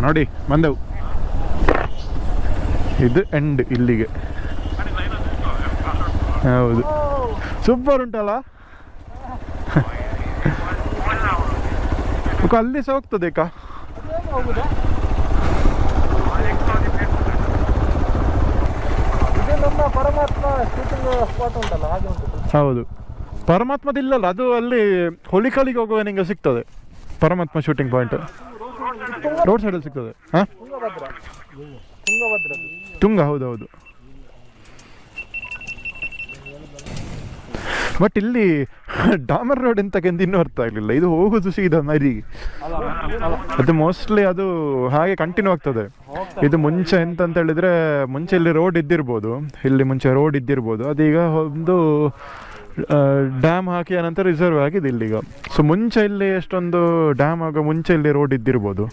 ನೋಡಿ ಬಂದೆವು. ಇದು ಎಂಡ್ ಇಲ್ಲಿಗೆ. ಹೌದು, ಸೂಪರ್ ಉಂಟಲ್ಲ. ಅಲ್ಲಿ ಸಹ ಹೋಗ್ತದೆ ಅಕ್ಕ. ಪರಮಾತ್ಮ ಶೂಟಿಂಗ್ ಸ್ಪಾಟ್ ಉಂಟಲ್ಲ, ಹಾಗೆ ಉಂಟು. ಹೌದು, ಪರಮಾತ್ಮದ ಇಲ್ಲಲ್ಲ, ಅದು ಅಲ್ಲಿ ಹೊಲಿಕಲಿಗೆ ಹೋಗುವ ನಿಂಗೆ ಸಿಗ್ತದೆ ಪರಮಾತ್ಮ ಶೂಟಿಂಗ್ ಪಾಯಿಂಟ್. ರೋಡ್ ಸೈಡಲ್ಲಿ ಸಿಗ್ತದೆ. ಹಾಂ, ತುಂಗ, ಹೌದೌದು. ಬಟ್ ಇಲ್ಲಿ ಡಾಮರ್ ರೋಡ್ ಎಂತಕ್ಕೆಂದು ಇನ್ನೂ ಅರ್ಥ ಆಗಲಿಲ್ಲ. ಇದು ಹೋಗುದು ಸೀದಾ ನರಿ. ಅದು ಮೋಸ್ಟ್ಲಿ ಅದು ಹಾಗೆ ಕಂಟಿನ್ಯೂ ಆಗ್ತದೆ. ಇದು ಮುಂಚೆ ಎಂತಂತ ಹೇಳಿದ್ರೆ, ಮುಂಚೆ ಇಲ್ಲಿ ರೋಡ್ ಇದ್ದಿರ್ಬೋದು, ಇಲ್ಲಿ ಮುಂಚೆ ರೋಡ್ ಇದ್ದಿರ್ಬೋದು. ಅದೀಗ ಒಂದು ಡ್ಯಾಮ್ ಹಾಕಿ ಅನಂತರ ರಿಸರ್ವ್ ಆಗಿದೆ ಇಲ್ಲಿಗ. ಸೊ ಮುಂಚೆ ಇಲ್ಲಿ ಎಷ್ಟೊಂದು ಡ್ಯಾಮ್ ಆಗೋ ಮುಂಚೆ ಇಲ್ಲಿ ರೋಡ್ ಇದ್ದಿರ್ಬೋದು.